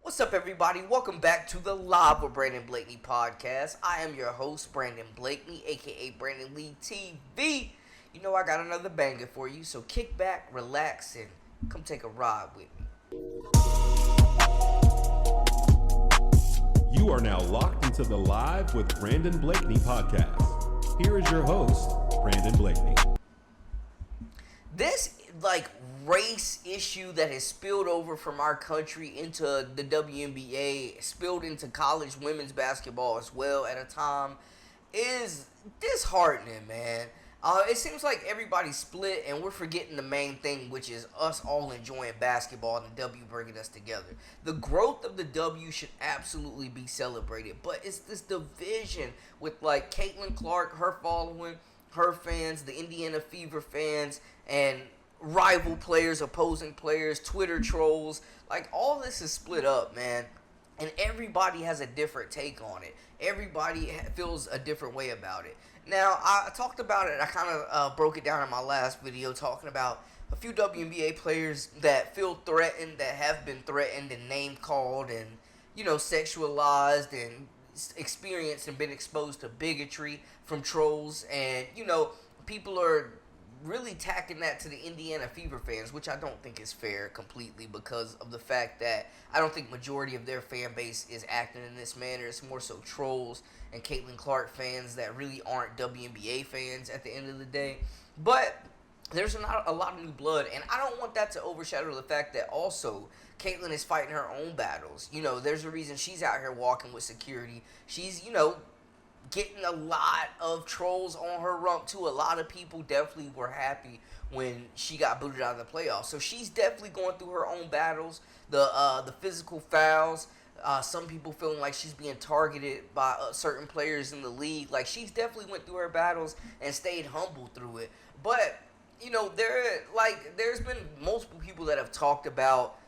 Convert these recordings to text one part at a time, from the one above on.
What's up, everybody? Welcome back to the Live with Brandon Blakeney podcast. I am your host, Brandon Blakeney, aka Brandon Lee TV. You know I got another banger for you, so kick back, relax, and come take a ride with me. You are now locked into the Live with Brandon Blakeney podcast. Here is your host, Brandon Blakeney. This race issue that has spilled over from our country into the WNBA, spilled into college women's basketball as well at a time, is disheartening, man. It seems like everybody's split and we're forgetting the main thing, which is us all enjoying basketball and the W bringing us together. The growth of the W should absolutely be celebrated, but it's this division with Caitlyn Clark, her following, her fans, the Indiana Fever fans, and rival players, opposing players, Twitter trolls. All this is split up, man. And everybody has a different take on it. Everybody feels a different way about it. Now, I talked about it. I kind of broke it down in my last video, talking about a few WNBA players that feel threatened, that have been threatened and name-called and, sexualized and experienced and been exposed to bigotry from trolls. And, people are really tacking that to the Indiana Fever fans, which I don't think is fair completely, because of the fact that I don't think majority of their fan base is acting in this manner. It's more so trolls and Caitlyn Clark fans that really aren't WNBA fans at the end of the day. But there's not a lot of new blood, and I don't want that to overshadow the fact that also Caitlyn is fighting her own battles. There's a reason she's out here walking with security. She's, getting a lot of trolls on her rump too. A lot of people definitely were happy when she got booted out of the playoffs. So she's definitely going through her own battles. The physical fouls. Some people feeling like she's being targeted by certain players in the league. She's definitely went through her battles and stayed humble through it. But there's been multiple people that have talked about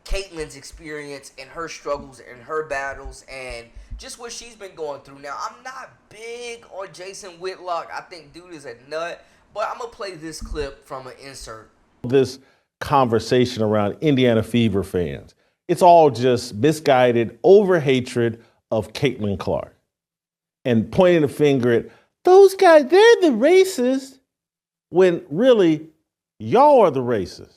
Caitlyn's experience and her struggles and her battles and just what she's been going through. Now, I'm not big on Jason Whitlock. I think dude is a nut, but I'm going to play this clip from an insert. This conversation around Indiana Fever fans, it's all just misguided over-hatred of Caitlyn Clark and pointing the finger at those guys, they're the racists, when really y'all are the racists.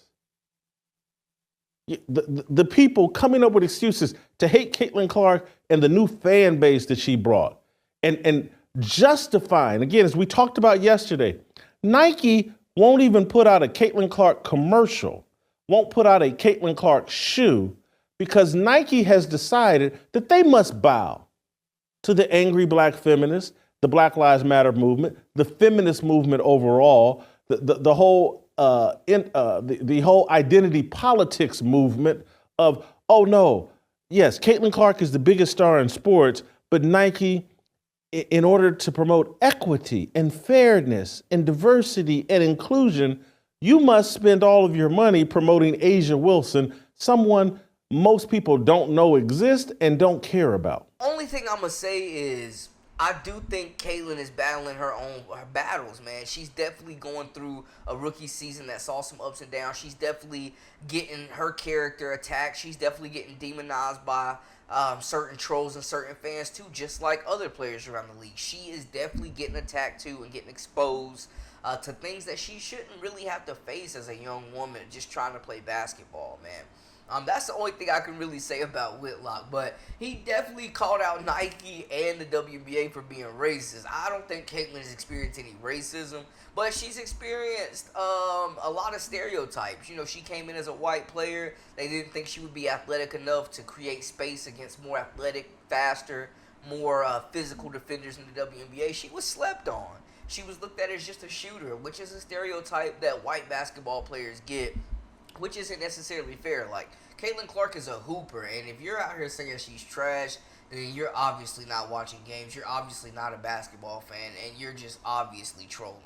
The people coming up with excuses to hate Caitlyn Clark and the new fan base that she brought. And justifying, again, as we talked about yesterday, Nike won't even put out a Caitlyn Clark commercial, won't put out a Caitlyn Clark shoe, because Nike has decided that they must bow to the angry black feminists, the Black Lives Matter movement, the feminist movement overall, the whole the whole identity politics movement of, oh no, yes, Caitlyn Clark is the biggest star in sports, but Nike, in order to promote equity and fairness and diversity and inclusion, you must spend all of your money promoting Asia Wilson, someone most people don't know exists and don't care about. Only thing I'm going to say is, I do think Caitlyn is battling her battles, man. She's definitely going through a rookie season that saw some ups and downs. She's definitely getting her character attacked. She's definitely getting demonized by certain trolls and certain fans too, just like other players around the league. She is definitely getting attacked too and getting exposed to things that she shouldn't really have to face as a young woman just trying to play basketball, man. That's the only thing I can really say about Whitlock, but he definitely called out Nike and the WNBA for being racist. I don't think Caitlyn has experienced any racism, but she's experienced a lot of stereotypes. She came in as a white player. They didn't think she would be athletic enough to create space against more athletic, faster, more physical defenders in the WNBA. She was slept on. She was looked at as just a shooter, which is a stereotype that white basketball players get, which isn't necessarily fair. Caitlyn Clark is a hooper, and if you're out here saying she's trash, then you're obviously not watching games, you're obviously not a basketball fan, and you're just obviously trolling,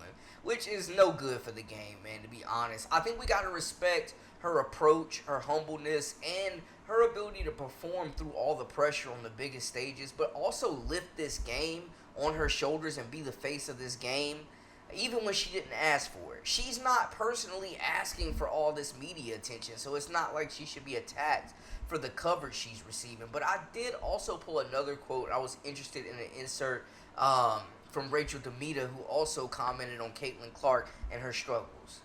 which is no good for the game, man, to be honest. I think we got to respect her approach, her humbleness, and her ability to perform through all the pressure on the biggest stages, but also lift this game on her shoulders and be the face of this game. even when she didn't ask for it. She's not personally asking for all this media attention, so it's not like she should be attacked for the coverage she's receiving. But I did also pull another quote. I was interested in an insert from Rachel Demita, who also commented on Caitlyn Clark and her struggles.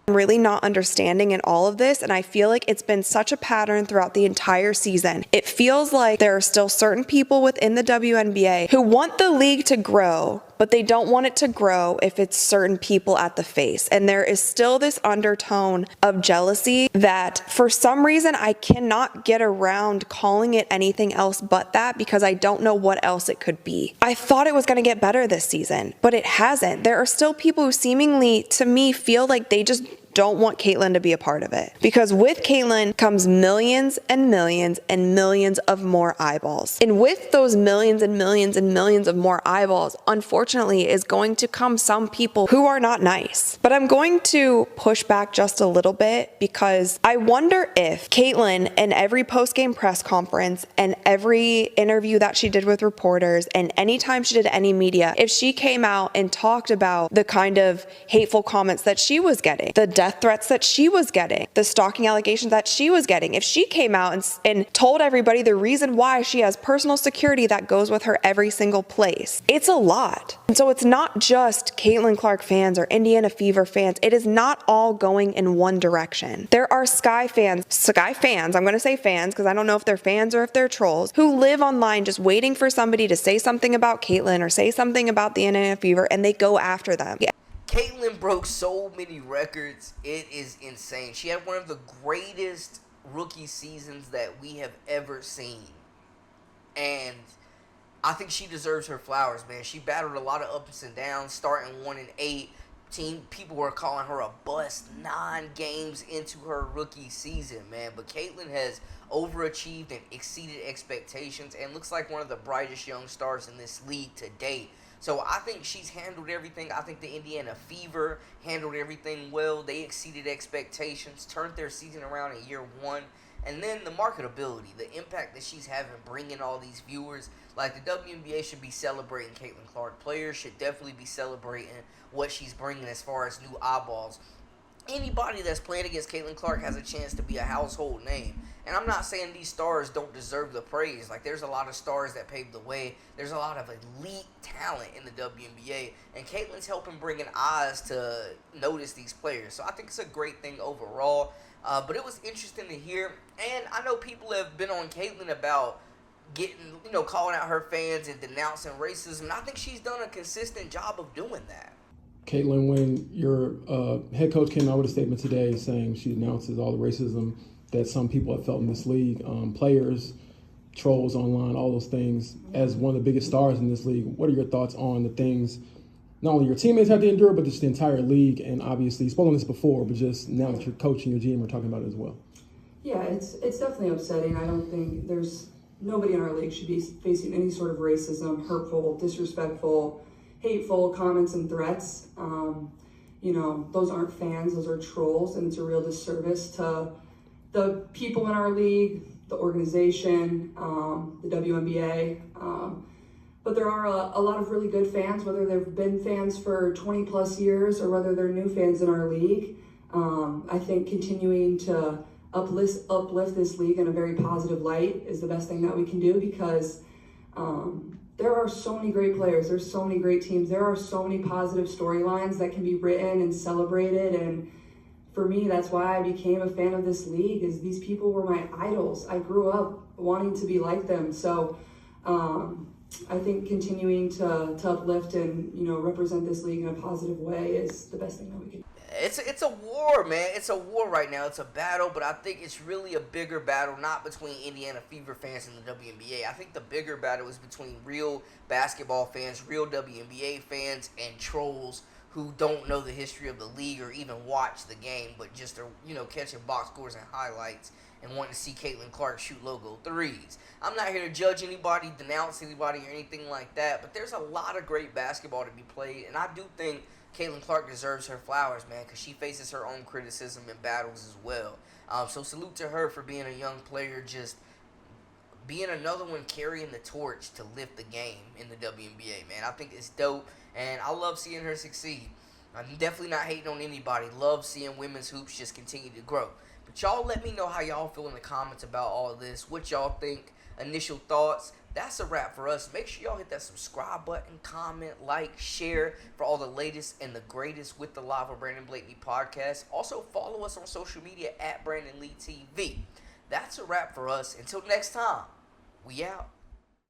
I'm really not understanding in all of this, and I feel like it's been such a pattern throughout the entire season. It feels like there are still certain people within the WNBA who want the league to grow, but they don't want it to grow if it's certain people at the face. And there is still this undertone of jealousy that for some reason I cannot get around calling it anything else but that, because I don't know what else it could be. I thought it was going to get better this season, but it hasn't. There are still people who seemingly, to me, feel like they just don't want Caitlyn to be a part of it. Because with Caitlyn comes millions and millions and millions of more eyeballs. And with those millions and millions and millions of more eyeballs, unfortunately, is going to come some people who are not nice. But I'm going to push back just a little bit, because I wonder if Caitlyn, in every post-game press conference and every interview that she did with reporters and anytime she did any media, if she came out and talked about the kind of hateful comments that she was getting, the death threats that she was getting, the stalking allegations that she was getting, if she came out and told everybody the reason why she has personal security that goes with her every single place, it's a lot. And so it's not just Caitlyn Clark fans or Indiana Fever fans. It is not all going in one direction. There are Sky fans, I'm going to say fans because I don't know if they're fans or if they're trolls, who live online just waiting for somebody to say something about Caitlyn or say something about the Indiana Fever, and they go after them. Yeah. Caitlyn broke so many records. It is insane. She had one of the greatest rookie seasons that we have ever seen. And I think she deserves her flowers, man. She battled a lot of ups and downs, starting 1-8. People were calling her a bust 9 games into her rookie season, man. But Caitlyn has overachieved and exceeded expectations and looks like one of the brightest young stars in this league to date. So I think she's handled everything. I think the Indiana Fever handled everything well. They exceeded expectations, turned their season around in year 1. And then the marketability, the impact that she's having, bringing all these viewers. Like, the WNBA should be celebrating Caitlyn Clark. Players should definitely be celebrating what she's bringing as far as new eyeballs. Anybody that's playing against Caitlyn Clark has a chance to be a household name. And I'm not saying these stars don't deserve the praise. Like, there's a lot of stars that paved the way. There's a lot of elite talent in the WNBA. And Caitlyn's helping bringing eyes to notice these players. So I think it's a great thing overall. But it was interesting to hear. And I know people have been on Caitlyn about getting, calling out her fans and denouncing racism. And I think she's done a consistent job of doing that. Caitlyn, when your head coach came out with a statement today saying she denounces all the racism that some people have felt in this league, players, trolls online, all those things, as one of the biggest stars in this league, what are your thoughts on the things not only your teammates have to endure, but just the entire league? And obviously, you spoke on this before, but just now that your coach and your GM are talking about it as well. Yeah, it's definitely upsetting. I don't think nobody in our league should be facing any sort of racism, hurtful, disrespectful, hateful comments and threats. Those aren't fans, those are trolls, and it's a real disservice to the people in our league, the organization, the WNBA. But there are a lot of really good fans, whether they've been fans for 20 plus years or whether they're new fans in our league. I think continuing to uplift this league in a very positive light is the best thing that we can do, because there are so many great players, there's so many great teams, there are so many positive storylines that can be written and celebrated. And for me, that's why I became a fan of this league, is these people were my idols. I grew up wanting to be like them. So I think continuing to uplift and represent this league in a positive way is the best thing that we can do. It's a war, man. It's a war right now. It's a battle, but I think it's really a bigger battle, not between Indiana Fever fans and the WNBA. I think the bigger battle is between real basketball fans, real WNBA fans, and trolls who don't know the history of the league or even watch the game, but just are, catching box scores and highlights and wanting to see Caitlyn Clark shoot logo threes. I'm not here to judge anybody, denounce anybody, or anything like that, but there's a lot of great basketball to be played, and I do think Caitlyn Clark deserves her flowers, man, because she faces her own criticism and battles as well. So salute to her for being a young player, just being another one carrying the torch to lift the game in the WNBA, man. I think it's dope, and I love seeing her succeed. I'm definitely not hating on anybody. Love seeing women's hoops just continue to grow. But y'all let me know how y'all feel in the comments about all of this. What y'all think, initial thoughts. That's a wrap for us. Make sure y'all hit that subscribe button, comment, like, share for all the latest and the greatest with the Live with Brandon Blakeney podcast. Also, follow us on social media at Brandon Lee TV. That's a wrap for us. Until next time, we out.